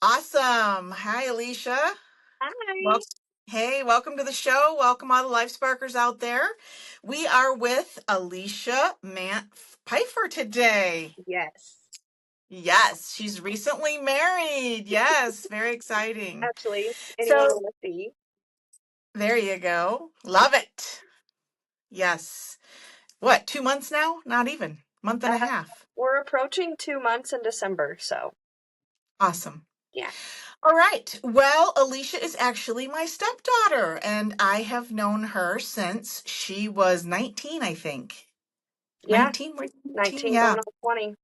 Awesome. Hi, Alicia. Well, Hi. hey, welcome to the show. Welcome all the Life Sparkers out there. We are with Alicia Mandt Pfifer today. Yes. Yes, she's recently married. Yes, very exciting. Actually, anyone So want to see? there you go. Love it. Yes. What, 2 months now? Not even. Month and a Uh, half. we're approaching 2 months in December, so Awesome. yeah. All right. Well, Alicia is actually my stepdaughter, and I have known her since she was 19, I think. Yeah, 19? Was 19? 19 Yeah. going on 20.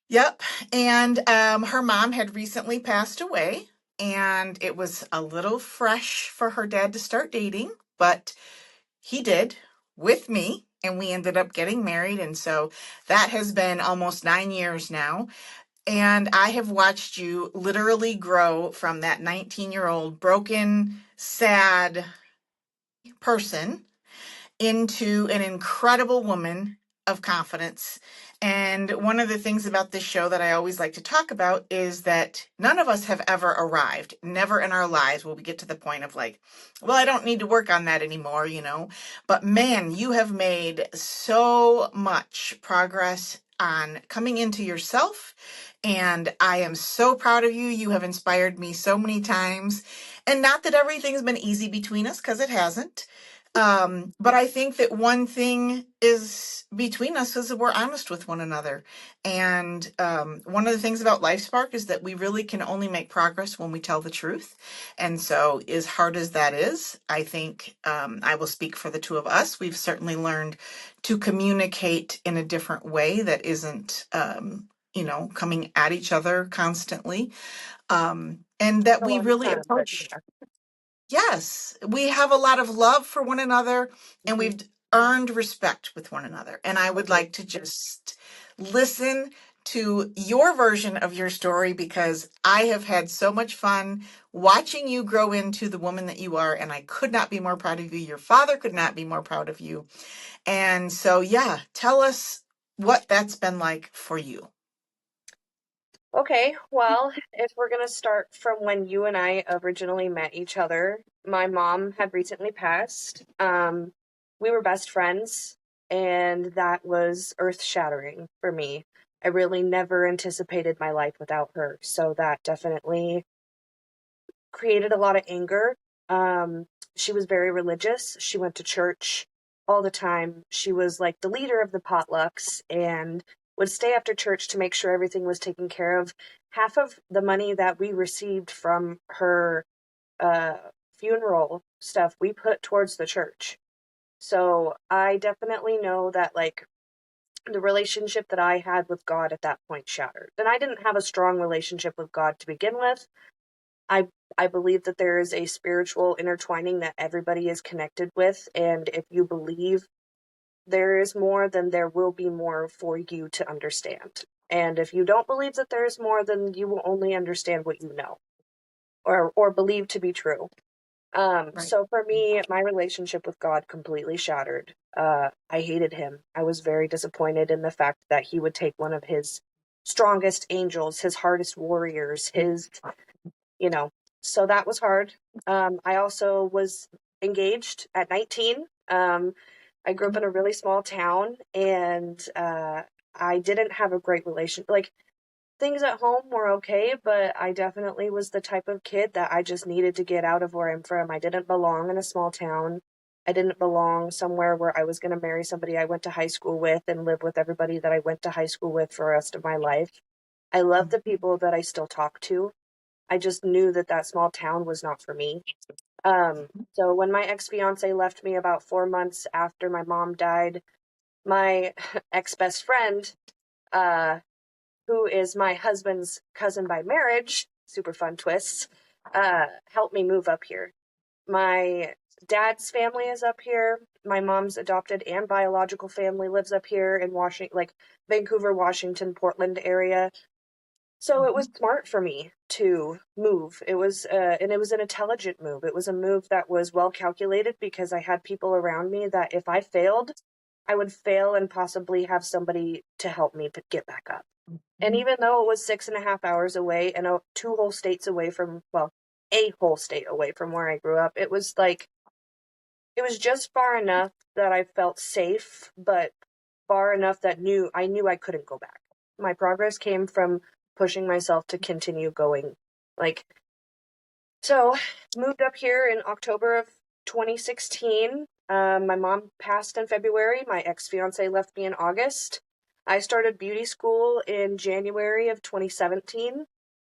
Yep. And her mom had recently passed away, and it was a little fresh for her dad to start dating, but he did with me, and we ended up getting married. And so that has been almost 9 years now. And I have watched you literally grow from that 19-year-old broken, sad person into an incredible woman of confidence. And one of the things about this show that I always like to talk about is that none of us have ever arrived. Never in our lives will we get to the point of like, well, I don't need to work on that anymore. But man, you have made so much progress on coming into yourself. And I am so proud of you. You have inspired me so many times. And not that everything's been easy between us, because it hasn't. But I think that one thing is between us is that we're honest with one another. And one of the things about LifeSpark is that we really can only make progress when we tell the truth. And so, as hard as that is, I think I will speak for the two of us. We've certainly learned to communicate in a different way that isn't, coming at each other constantly. And that A we long really time, but approach. yeah. Yes, we have a lot of love for one another, and Mhm. we've earned respect with one another. And I would Mhm. like to just listen to your version of your story because I have had so much fun watching you grow into the woman that you are, and I could not be more proud of you. Your father could not be more proud of you. And so, yeah, tell us what that's been like for you. Okay, well, if we're gonna start from when you and I originally met each other, my mom had recently passed. We were best friends, and that was earth-shattering for me. I really never anticipated my life without her, so that definitely created a lot of anger. She was very religious. She went to church all the time. She was like the leader of the potlucks and would stay after church to make sure everything was taken care of. Half of the money that we received from her uh, funeral stuff we put towards the church. So I definitely know that like the relationship that I had with God at that point shattered. And I didn't have a strong relationship with God to begin with. I I believe that there is a spiritual intertwining that everybody is connected with, and if you believe there is more, then there will be more for you to understand. And if you don't believe that there is more, then you will only understand what you know or believe to be true. Right. So for me, my relationship with God completely shattered. I hated him. I was very disappointed in the fact that he would take one of his strongest angels, his hardest warriors, his you know, so that was hard. I also was engaged at 19. I grew up in a really small town, and I didn't have a great relation. Like things at home were okay, but I definitely was the type of kid that I just needed to get out of where I'm from. I didn't belong in a small town. I didn't belong somewhere where I was going to marry somebody I went to high school with and live with everybody that I went to high school with for the rest of my life. I love the people that I still talk to. I just knew that that small town was not for me. So when my ex-fiance left me about 4 months after my mom died, my ex-best friend, uh, who is my husband's cousin by marriage, super fun twists, helped me move up here. My dad's family is up here. My mom's adopted and biological family lives up here in Washington, like Vancouver, Washington, Portland area. So it was smart for me to move. And it was an intelligent move. It was a move that was well calculated because I had people around me that if I failed, I would fail and possibly have somebody to help me get back up. And Mhm. even though it was 6.5 hours away and two whole states away from, well, a whole state away from where I grew up, it was like, it was just far enough that I felt safe, but far enough that I knew I couldn't go back. My progress came from pushing myself to continue going. Like, so moved up here in October of 2016. My mom passed in February. My ex-fiance left me in August. I started beauty school in January of 2017.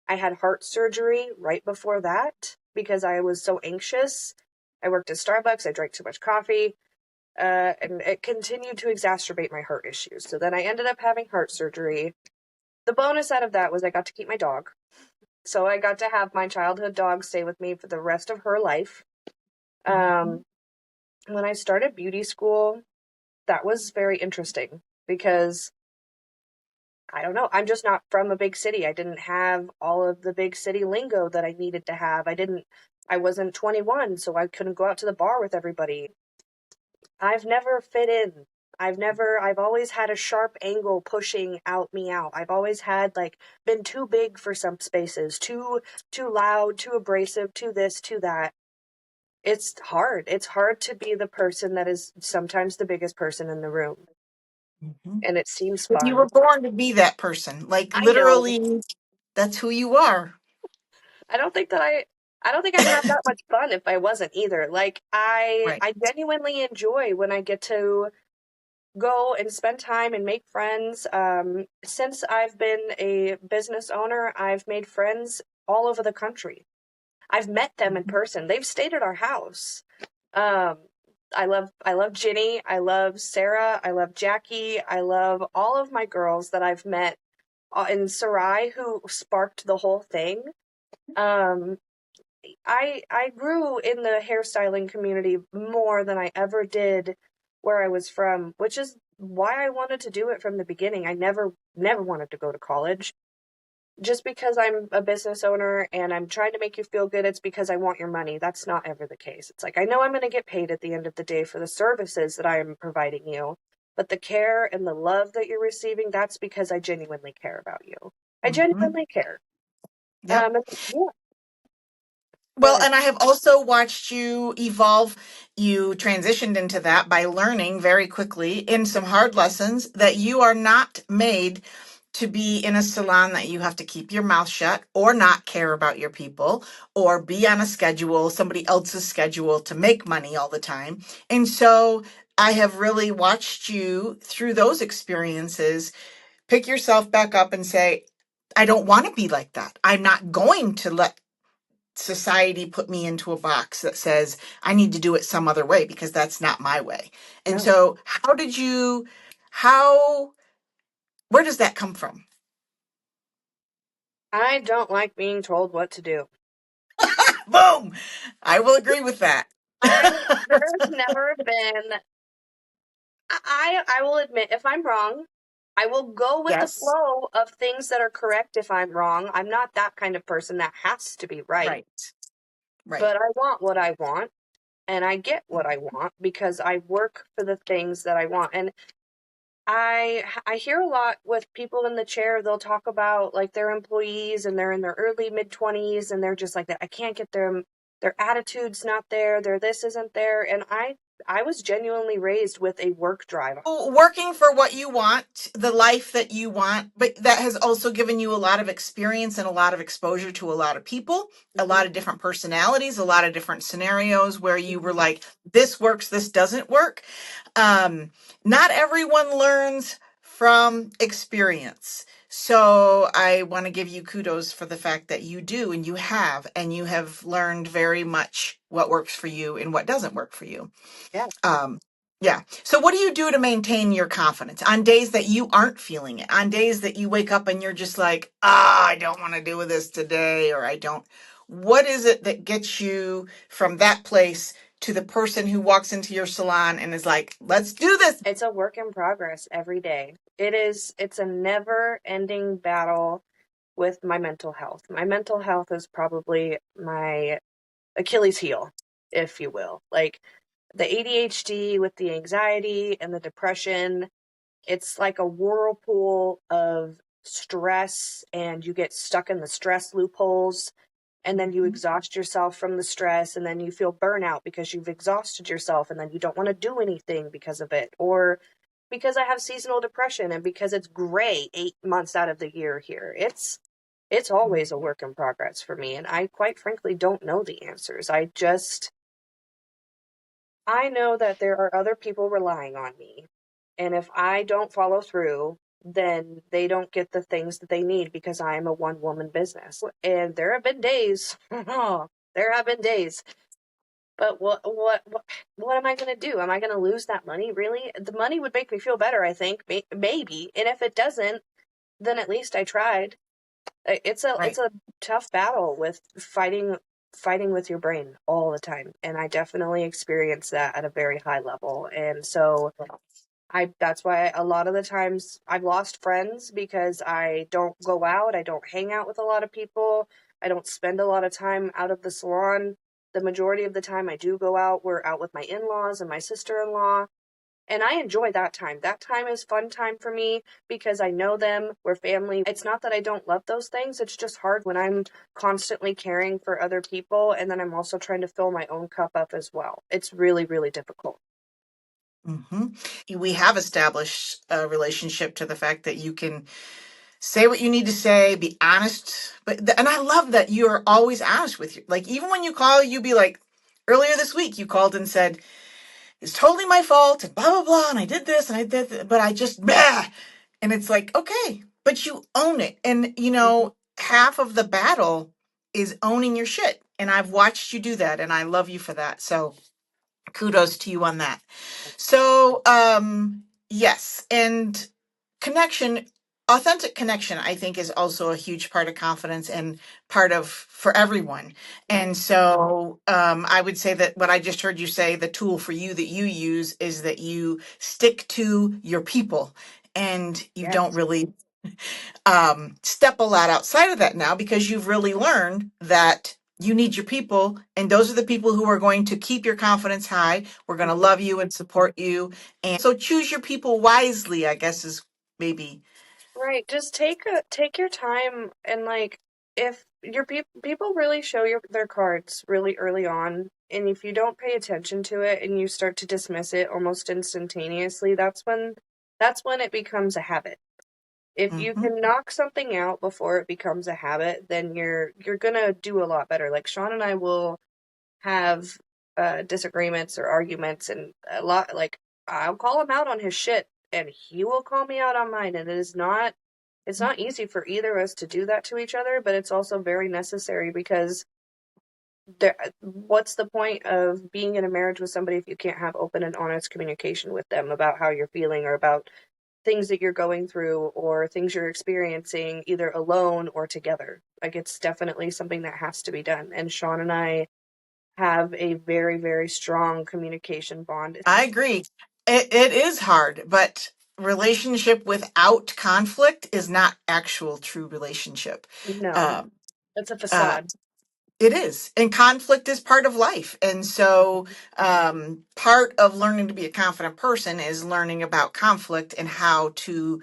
I had heart surgery right before that because I was so anxious. I worked at Starbucks. I drank too much coffee. And it continued to exacerbate my heart issues. So then I ended up having heart surgery. The bonus out of that was I got to keep my dog. So I got to have my childhood dog stay with me for the rest of her life. Mhm. Um, when I started beauty school, that was very interesting because I don't know, I'm just not from a big city. I didn't have all of the big city lingo that I needed to have. I wasn't 21, so I couldn't go out to the bar with everybody. I've never fit in. I've always had a sharp angle pushing me out. I've always had like been too big for some spaces, too loud, too abrasive, too this, too that. It's hard. It's hard to be the person that is sometimes the biggest person in the room. Mhm. And it seems But you fun. were born to be that person. Like I know. literally, that's who you are. I don't think that I don't think I'd have that much fun if I wasn't either. Like Right. I genuinely enjoy when I get to go and spend time and make friends. Since I've been a business owner, I've made friends all over the country. I've met them in Mhm. person. They've stayed at our house. Um, I love Ginny. I love Sarah. I love Jackie. I love all of my girls that I've met in Sarai, who sparked the whole thing. Um, I grew in the hairstyling community more than I ever did where I was from, which is why I wanted to do it from the beginning. I never wanted to go to college. Just because I'm a business owner and I'm trying to make you feel good, it's because I want your money. That's not ever the case. It's like I know I'm going to get paid at the end of the day for the services that I am providing you, but the care and the love that you're receiving, that's because I genuinely care about you. I Mhm. genuinely care. Yep. Yeah, go Well, ahead. and I have also watched you evolve. You transitioned into that by learning very quickly in some hard lessons that you are not made to be in a salon that you have to keep your mouth shut or not care about your people or be on a schedule, somebody else's schedule to make money all the time. And so I have really watched you through those experiences pick yourself back up and say, I don't want to be like that. I'm not going to let society put me into a box that says I need to do it some other way because that's not my way. And No. so, how, where does that come from? I don't like being told what to do. Boom! I will agree with that. There's never been, I will admit, if I'm wrong, I will go with the Yes. flow of things that are correct if I'm wrong. I'm not that kind of person that has to be right, Right. Right. but I want what I want and I get what I want because I work for the things that I want. And I hear a lot with people in the chair, they'll talk about like their employees and they're in their early mid 20s and they're just like that. I can't get their attitude's not there, their this isn't there. And I was genuinely raised with a work drive. Working for what you want, the life that you want, but that has also given you a lot of experience and a lot of exposure to a lot of people, a Mhm, lot of different personalities, a lot of different scenarios where you were mhm. like, this works, this doesn't work. Um, Not everyone learns from experience. So I want to give you kudos for the fact that you do and you have learned very much what works for you and what doesn't work for you. Yeah. Um, yeah. So what do you do to maintain your confidence on days that you aren't feeling it? On days that you wake up and you're just like, I don't want to do this today, or I don't. What is it that gets you from that place to the person who walks into your salon and is like, let's do this? It's a work in progress every day. It's a never ending battle with my mental health. My mental health is probably my Achilles heel, if you will. Like the ADHD with the anxiety and the depression, it's like a whirlpool of stress and you get stuck in the stress loopholes, and then you exhaust yourself from the stress, and then you feel burnout because you've exhausted yourself, and then you don't want to do anything because of it. Or because I have seasonal depression and because it's gray 8 months out of the year here. It's always a work in progress for me, and I quite frankly don't know the answers. I know that there are other people relying on me. And if I don't follow through, then they don't get the things that they need because I am a one woman business. And there have been days, there have been days. But what am I going to do? Am I going to lose that money? Really? The money would make me feel better, I think, maybe. And if it doesn't, then at least I tried. It's Right. a tough battle with fighting with your brain all the time, and I definitely experience that at a very high level. And so I that's why a lot of the times I've lost friends because I don't go out, I don't hang out with a lot of people, I don't spend a lot of time out of the salon. The majority of the time I do go out, we're out with my in-laws and my sister-in-law, and I enjoy that time. That time is fun time for me because I know them, we're family. It's not that I don't love those things, it's just hard when I'm constantly caring for other people and then I'm also trying to fill my own cup up as well. It's really, really difficult. Hmm. We have established a relationship to the fact that you can say what you need to say, be honest. And I love that you're always honest with you. Like, even when you call, you be like, earlier this week, you called and said, it's totally my fault, and blah, blah, blah, and I did this, and I did that, but I just, bah. And it's like, okay, but you own it. And, Mhm. half of the battle is owning your shit. And I've watched you do that, and I love you for that. So kudos to you on that. So, yes, and connection, authentic connection, I think, is also a huge part of confidence and part of for everyone. And Right. so, I would say that what I just heard you say, the tool for you that you use is that you stick to your people and you don't Yes. really step a lot outside of that now because you've really learned that you need your people, and those are the people who are going to keep your confidence high. We're going to Mhm. love you and support you. And so choose your people wisely, I guess, is maybe. Right. Just take your time, and like if your people really show their cards really early on, and if you don't pay attention to it and you start to dismiss it almost instantaneously, that's when it becomes a habit. If you Mhm. can knock something out before it becomes a habit, then you're gonna do a lot better. Like Sean and I will have disagreements or arguments, and a lot like I'll call him out on his shit, and he will call me out on mine, and it's not easy for either of us to do that to each other, but it's also very necessary because what's the point of being in a marriage with somebody if you can't have open and honest communication with them about how you're feeling or about things that you're going through or things you're experiencing either alone or together? Like it's definitely something that has to be done. And Sean and I have a very, very strong communication bond. I agree. It is hard, but relationship without conflict is not actual true relationship. No, Um, it's a uh, facade. It is. And conflict is part of life. And so, part of learning to be a confident person is learning about conflict and how to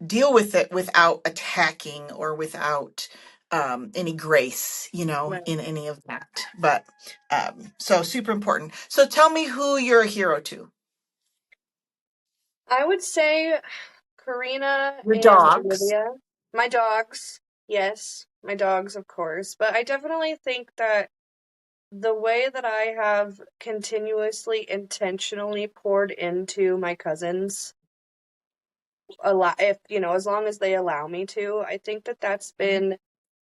deal with it without attacking or without any grace, Right. in any of that. But so super important. So, tell me who you're a hero to. I would say Karina Your and dogs. Olivia. My dogs, yes, my dogs, of course. But I definitely think that the way that I have continuously, intentionally poured into my cousins, a lot, if as long as they allow me to, I think that that's been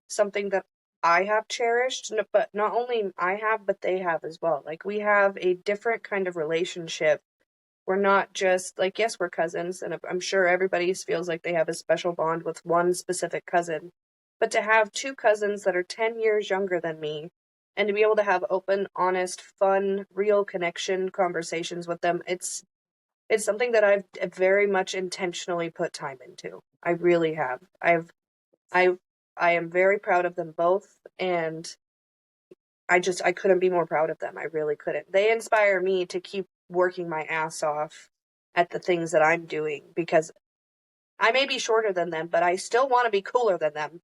something that I have cherished, but not only I have, but they have as well. Like we have a different kind of relationship. We're not just like, yes, we're cousins, and I'm sure everybody feels like they have a special bond with one specific cousin. But to have two cousins that are 10 years younger than me and to be able to have open, honest, fun, real connection conversations with them, it's something that I've very much intentionally put time into. I really have. I I am very proud of them both, and I couldn't be more proud of them. I really couldn't. They inspire me to keep working my ass off at the things that I'm doing because I may be shorter than them, but I still want to be cooler than them.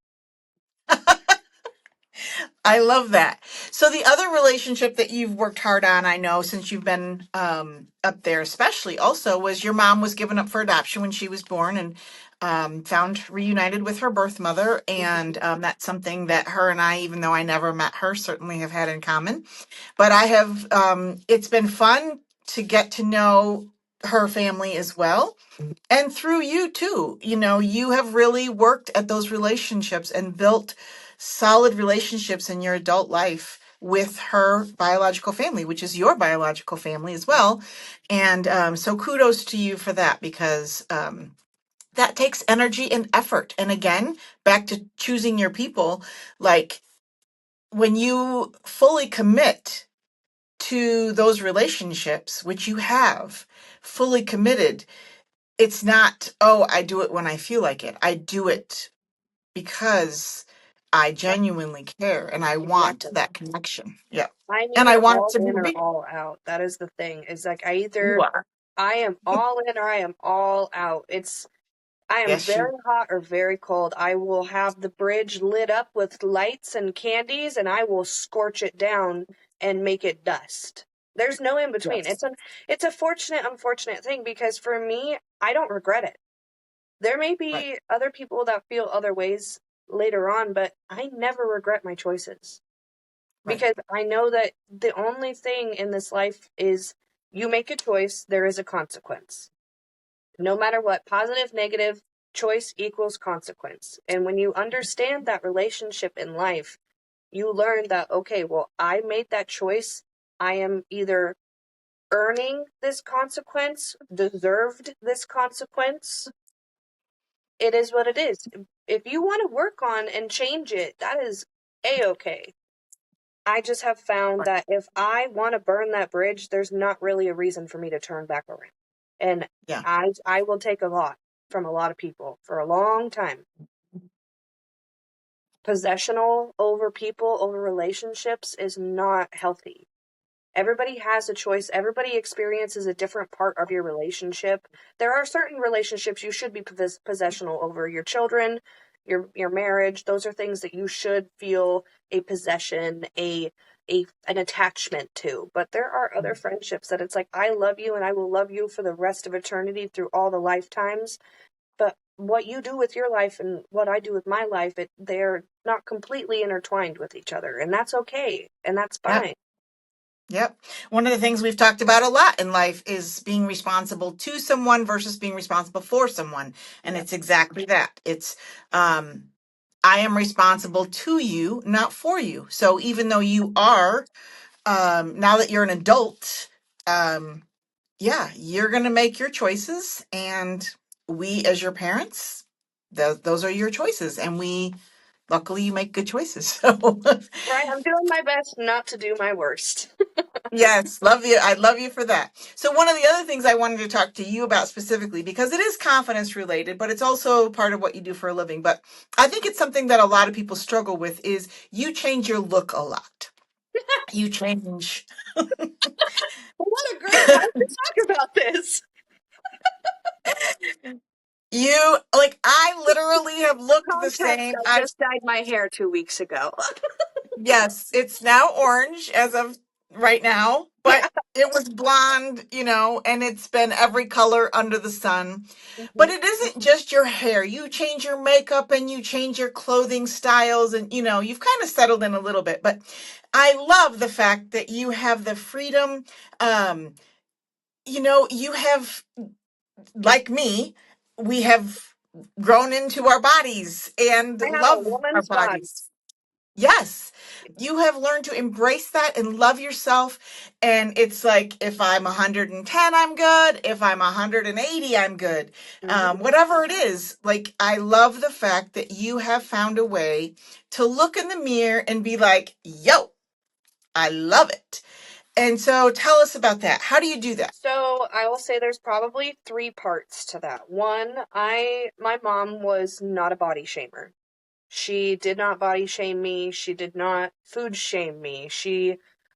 I love that. So the other relationship that you've worked hard on, I know, since you've been up there, especially also, was your mom was given up for adoption when she was born and found reunited with her birth mother. And that's something that her and I, even though I never met her, certainly have had in common. But I have, it's been fun to get to know her family as well. And through you too, you have really worked at those relationships and built solid relationships in your adult life with her biological family, which is your biological family as well. And so kudos to you for that, because that takes energy and effort. And again, back to choosing your people, like when you fully commit to those relationships, which you have fully committed, it's not, oh, I do it when I feel like it. I do it because I genuinely care and I want Exactly. that connection. Yeah. I'm And I either want it all to be in or real. all out. That is the thing. Is like You are. I am all in or I am all out. I am Yes, you. very hot or very cold. I will have the bridge lit up with lights and candies, and I will scorch it down and make it dust. There's no in between. Yes. It's a fortunate, unfortunate thing, because for me, I don't regret it. There may Right. be other people that feel other ways later on, but I never regret my choices, Right. because I know that the only thing in this life is you make a choice, there is a consequence. No matter what, positive, negative, choice equals consequence. And when you understand that relationship in life, you learn that, okay, well, I made that choice. I am either earning this consequence, deserved this consequence. It is what it is. If you want to work on and change it, that is a-okay. I just have found Right. that if I want to burn that bridge, there's not really a reason for me to turn back around. And Yeah. I will take a lot from a lot of people for a long time. Possessional over people, over relationships is not healthy. Everybody has a choice. Everybody experiences a different part of your relationship. There are certain relationships you should be possessional over: your children, your marriage. Those are things that you should feel a possession, an attachment to. But there are other friendships that it's like, I love you and I will love you for the rest of eternity through all the lifetimes. But what you do with your life and what I do with my life, they're not completely intertwined with each other, and that's okay, and that's Yep. fine. Yep. One of the things we've talked about a lot in life is being responsible to someone versus being responsible for someone. And Yeah. it's exactly that. It's, I am responsible to you, not for you. So even though you are, now that you're an adult, um, yeah, you're going to make your choices. And we, as your parents, those are your choices. And luckily, you make good choices. So, Right, I'm doing my best not to do my worst. yes, love you. I love you for that. So, one of the other things I wanted to talk to you about specifically, because it is confidence related, but it's also part of what you do for a living. But I think it's something that a lot of people struggle with is you change your look a lot. You change. What a great time to talk about this. You like I literally have looked the Context, same. I I just dyed my hair 2 weeks ago. Yes, it's now orange as of right now, Yeah. but it was blonde, and it's been every color under the sun. But Hmm. it isn't just your hair. You change your makeup and you change your clothing styles, and you've kind of settled in a little bit. But I love the fact that you have the freedom. Um, you have, like me, we have grown into our bodies and I have a love our woman's body. bodies. Yes. You have learned to embrace that and love yourself. And it's like, if I'm 110, I'm good. If I'm 180, I'm good. Hmm. Whatever it is, like, I love the fact that you have found a way to look in the mirror and be like, yo, I love it. And so tell us about that. How do you do that? So I will say there's probably three parts to that. One, my mom was not a body shamer. She did not body shame me. She did not food shame me.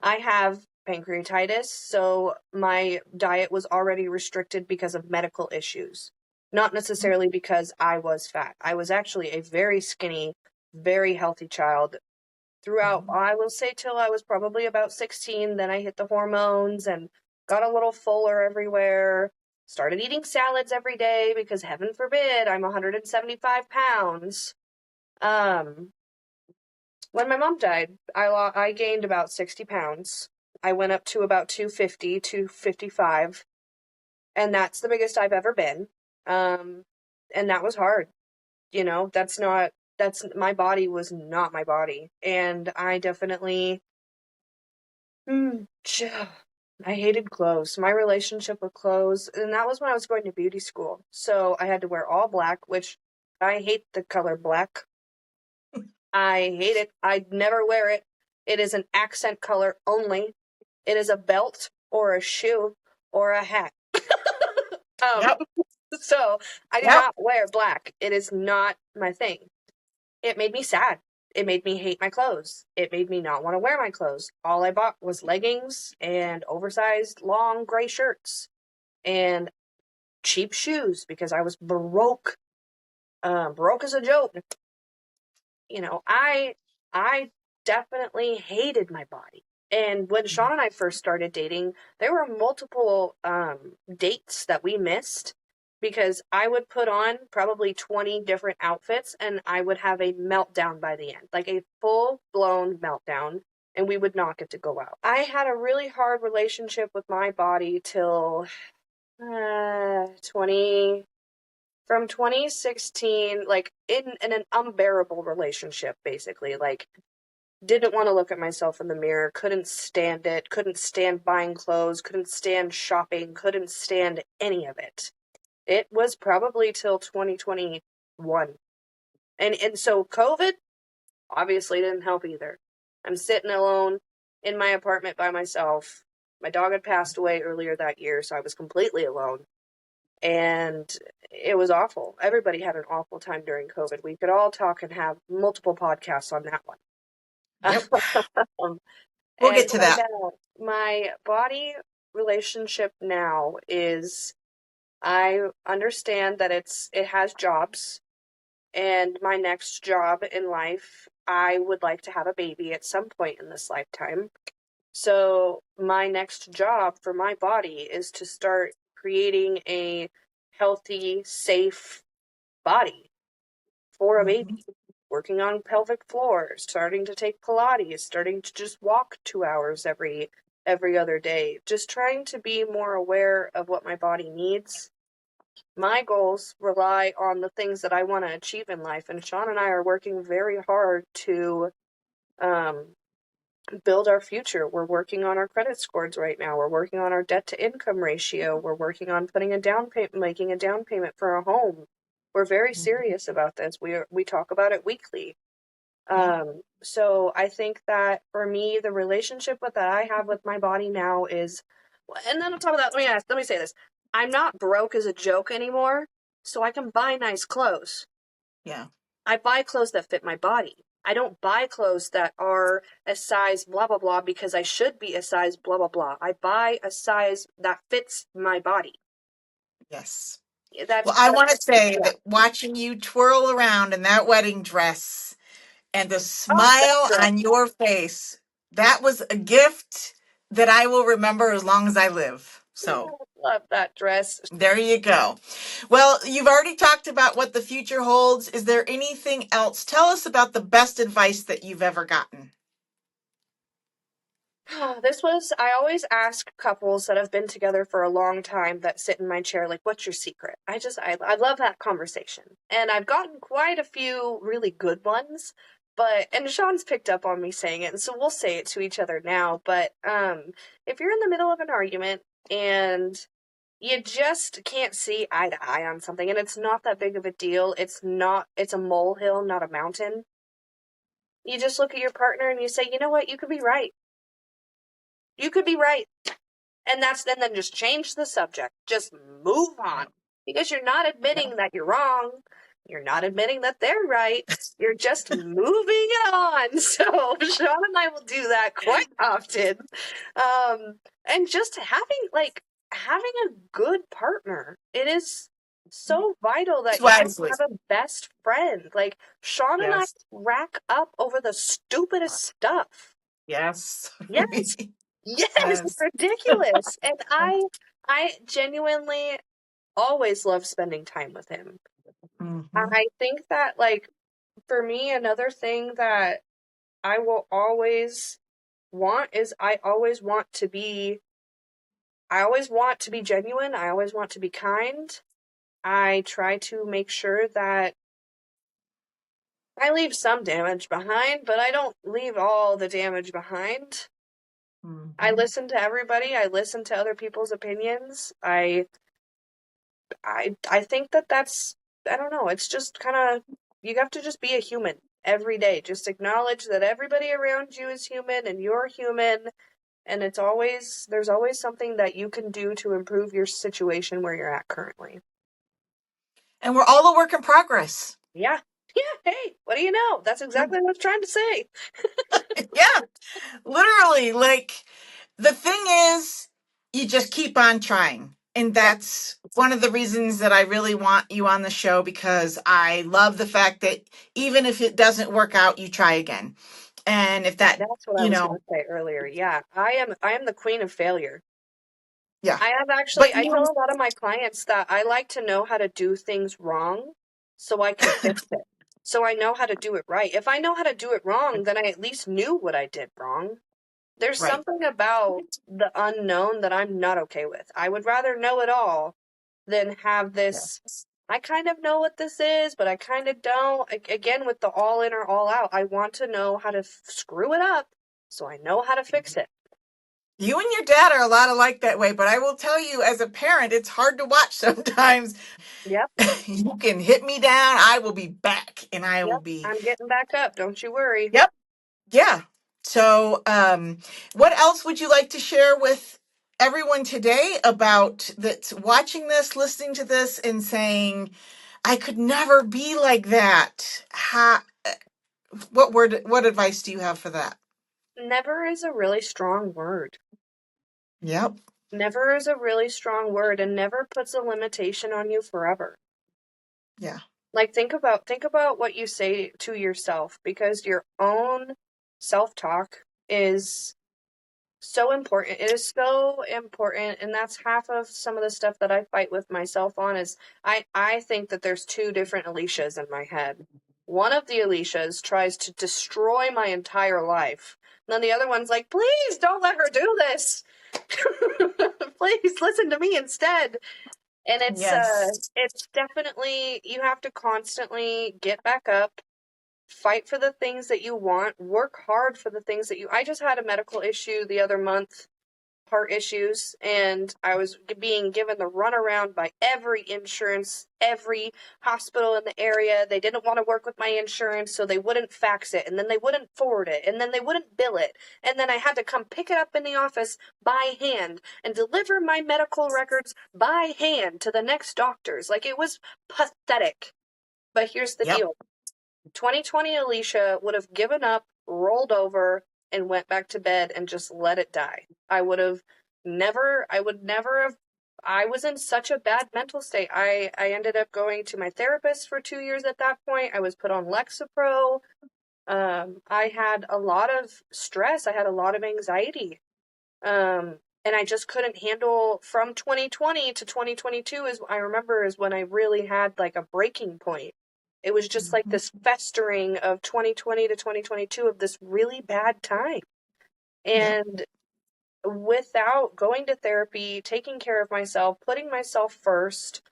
I have pancreatitis, so my diet was already restricted because of medical issues. Not necessarily because I was fat. I was actually a very skinny, very healthy child throughout, Mhm. I will say, till I was probably about 16. Then I hit the hormones and got a little fuller everywhere. Started eating salads every day because heaven forbid I'm 175 pounds. Um, when my mom died, I gained about 60 pounds. I went up to about 250, 255, and that's the biggest I've ever been. Um, and that was hard. That's my body was not my body. And I definitely, mm, I hated clothes. My relationship with clothes, and that was when I was going to beauty school. So I had to wear all black, which I hate the color black. I hate it. I'd never wear it. It is an accent color only. It is a belt or a shoe or a hat. Um, Yep. so I do Yep. not wear black. It is not my thing. It made me sad. It made me hate my clothes. It made me not want to wear my clothes. All I bought was leggings and oversized long gray shirts and cheap shoes because I was broke. Broke as a joke. I definitely hated my body. And when Sean and I first started dating, there were multiple dates that we missed because I would put on probably 20 different outfits and I would have a meltdown by the end, like a full blown meltdown, and we would not get to go out. I had a really hard relationship with my body till 20 from 2016, like in an unbearable relationship, basically. Like, didn't want to look at myself in the mirror, couldn't stand it, couldn't stand buying clothes, couldn't stand shopping, couldn't stand any of it. It was probably till 2021. And so COVID obviously didn't help either. I'm sitting alone in my apartment by myself. My dog had passed away earlier that year, so I was completely alone. And it was awful. Everybody had an awful time during COVID. We could all talk and have multiple podcasts on that one. Yep. Um, We'll and get to that. my body relationship now is, I understand that it has jobs, and my next job in life, I would like to have a baby at some point in this lifetime. So my next job for my body is to start creating a healthy, safe body for a baby. Mhm. Working on pelvic floor, starting to take Pilates, starting to just walk 2 hours every other day, just trying to be more aware of what my body needs. My goals rely on the things that I want to achieve in life, and Sean and I are working very hard to um, build our future. We're working on our credit scores right now. We're working on our debt to income ratio. We're working on putting a down payment, making a down payment for a home. We're very Mhm. serious about this. We talk about it weekly. Yeah. So I think that for me, the relationship that I have with my body now is, and then on top of that, let me say this: I'm not broke as a joke anymore, so I can buy nice clothes. Yeah. I buy clothes that fit my body. I don't buy clothes that are a size blah blah blah because I should be a size blah blah blah. I buy a size that fits my body. Yes. Well, That's I that's want to say yeah. that watching you twirl around in that wedding dress and the Oh, that smile dress. on your face, that was a gift that I will remember as long as I live. So Love that dress. there you go. Well, you've already talked about what the future holds. Is there anything else? Tell us about the best advice that you've ever gotten. I always ask couples that have been together for a long time that sit in my chair, like, what's your secret? I love that conversation. And I've gotten quite a few really good ones, and Sean's picked up on me saying it, and so we'll say it to each other now. But, if you're in the middle of an argument and you just can't see eye to eye on something, and it's not that big of a deal, it's a molehill, not a mountain, you just look at your partner and you say, you know what, you could be right. You could be right. And then just change the subject. Just move on. Yep. Because you're not Yep. admitting that you're wrong. You're not admitting that they're right. You're just moving on. So Sean and I will do that quite often. And just having a good partner. It is. so vital that you guys Wisely. have a best friend. Like Sean and I Yes. rack up over the stupidest stuff. Yes. Yes, yes, it's Yes. ridiculous. And I genuinely always love spending time with him. Hmm. I think that like for me, another thing that I will always want is I always want to be genuine. I always want to be kind. I try to make sure that I leave some damage behind, but I don't leave all the damage behind. I Hmm. listen to everybody. I listen to other people's opinions. I think that that's I don't know. It's just kind of you have to just be a human every day. Just acknowledge that everybody around you is human and you're human, and there's always something that you can do to improve your situation where you're at currently. And we're all a work in progress. Yeah. Yeah, hey, what do you know? That's exactly what I was trying to say. Yeah, literally. Like, the thing is, you just keep on trying. And Yep, that's one of the reasons that I really want you on the show, because I love the fact that even if it doesn't work out, you try again. And if that, that's what I you was going know, to say earlier. Yeah, I am the queen of failure. yeah. I But tell a lot of my clients that I like to know how to do things wrong so I can fix it. So I know how to do it right. If I know how to do it wrong, then I at least knew what I did wrong. There's right. something about the unknown that I'm not okay with. I would rather know it all than have this. Yes. I kind of know what this is, but I kind of don't. Again, with the all in or all out, I want to know how to screw it up so I know how to fix it. You and your dad are a lot alike that way, but I will tell you, as a parent, it's hard to watch sometimes. Yep, You can hit me down, I will be back, and I will yep. be, I'm getting back up. Don't you worry. yep, yeah. So, what else would you like to share with everyone today about that's watching this, listening to this, and saying, I could never be like that? What advice do you have for that? Never is a really strong word. Yep. Never is a really strong word and never puts a limitation on you forever. Yeah. Like think about what you say to yourself because your own self-talk is so important. It is so important, and that's half of some of the stuff that I fight with myself on is I think that there's two different Alicias in my head. One of the Alicias tries to destroy my entire life. And then the other one's like, "Please don't let her do this. Please listen to me instead." And Yes. it's definitely you have to constantly get back up, fight for the things that you want, work hard for the things that you I just had a medical issue the other month, heart issues, and I was being given the runaround by every insurance, every hospital in the area. They didn't want to work with my insurance, so they wouldn't fax it, and then they wouldn't forward it, and then they wouldn't bill it. And then I had to come pick it up in the office by hand and deliver my medical records by hand to the next doctors. Like it was pathetic. But here's the Yep. deal. 2020 Alicia would have given up, rolled over, and went back to bed and just let it die. I would never have, I was in such a bad mental state. I ended up going to my therapist for 2 years at that point. I was put on Lexapro. I had a lot of stress. I had a lot of anxiety. And I just couldn't handle from 2020 to 2022 is I remember is when I really had like a breaking point. It was just like Mhm. this festering of 2020 to 2022 of this really bad time. Yep. And without going to therapy, taking care of myself, putting myself first,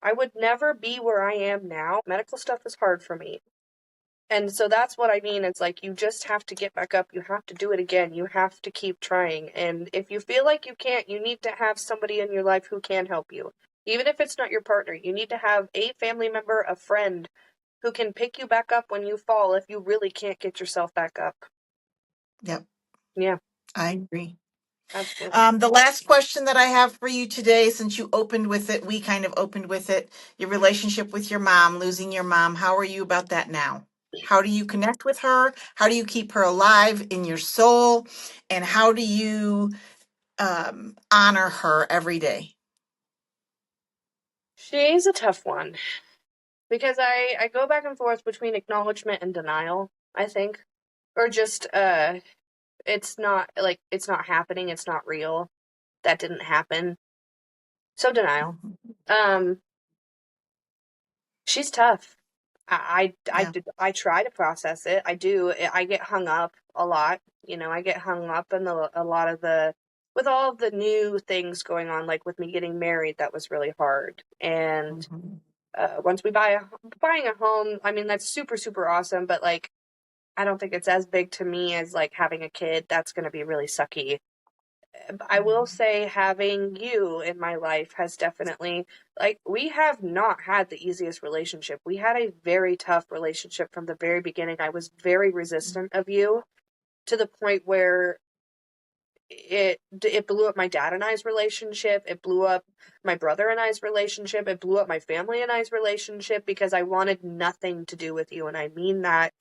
I would never be where I am now. Medical stuff is hard for me. And so that's what I mean. It's like you just have to get back up. You have to do it again. You have to keep trying. And if you feel like you can't, you need to have somebody in your life who can help you. Even if it's not your partner, you need to have a family member, a friend who can pick you back up when you fall if you really can't get yourself back up. Yep. Yeah, I agree. absolutely. The last question that I have for you today, since you opened with it, we kind of opened with it, your relationship with your mom, losing your mom. How are you about that now? How do you connect with her? How do you keep her alive in your soul? And how do you honor her every day? She's a tough one because I go back and forth between acknowledgement and denial, I think. Or just it's not like it's not happening, it's not real. That didn't happen. So denial. Mhm. Um she's tough. Yeah. I try to process it. I do. I get hung up a lot. I get hung up in a lot of the with all of the new things going on, like with me getting married. That was really hard. And Mhm. once we buying a home, I mean that's super super awesome. But like, I don't think it's as big to me as like having a kid. That's going to be really sucky. I will say having you in my life has definitely, like, we have not had the easiest relationship. We had a very tough relationship from the very beginning. I was very resistant of you to the point where it blew up my dad and I's relationship. It blew up my brother and I's relationship. It blew up my family and I's relationship because I wanted nothing to do with you. And I mean that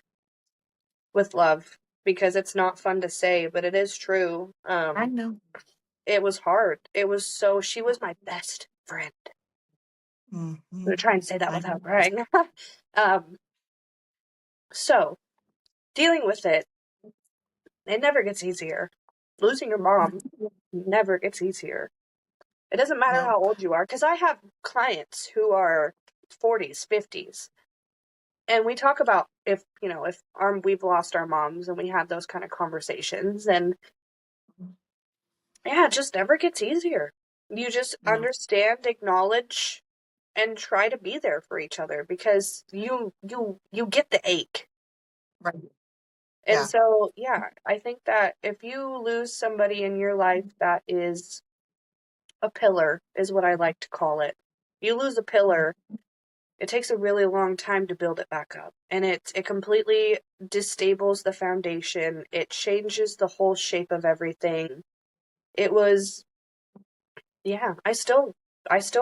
with love because it's not fun to say, but it is true. I know. It was hard. She was my best friend. I'm Hmm. gonna try and say that I without know. crying. um, so, dealing with it never gets easier. Losing your mom never gets easier. It doesn't matter No. how old you are, because I have clients who are 40s, 50s, and we talk about if we've lost our moms, and we have those kind of conversations, and yeah, it just never gets easier. You just No. understand, acknowledge, and try to be there for each other because you get the ache. Right. And Yeah. so, yeah, I think that if you lose somebody in your life that is a pillar, is what I like to call it. You lose a pillar, it takes a really long time to build it back up. And it completely destables the foundation. It changes the whole shape of everything. It was, yeah, I still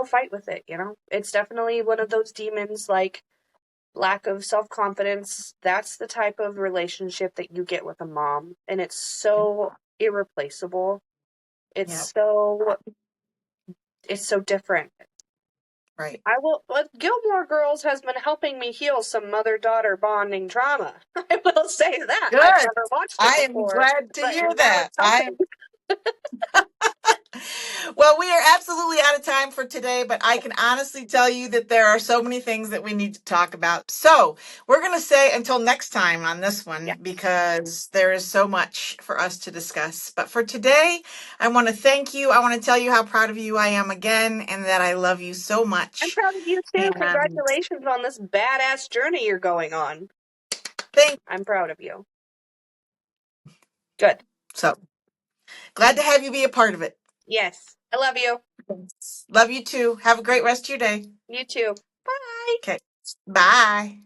fight with it. It's definitely one of those demons like lack of self-confidence. That's the type of relationship that you get with a mom, and it's so irreplaceable. It's Yeah. so it's so different. Right. But Gilmore Girls has been helping me heal some mother-daughter bonding trauma. I will say that. I've Good. never watched it I am before, glad to but hear now that. it's something. Well, we are absolutely out of time for today, but I can honestly tell you that there are so many things that we need to talk about. So we're going to say until next time on this Yeah. one because there is so much for us to discuss. But for today, I want to thank you. I want to tell you how proud of you I am again and that I love you so I'm much. proud of you too. And Congratulations on this badass journey you're going on. thank I'm proud of you. Good. so glad to have you be a part of it. Yes. I love you. Love you too. Have a great rest of your day. You too. Bye. Okay. Bye.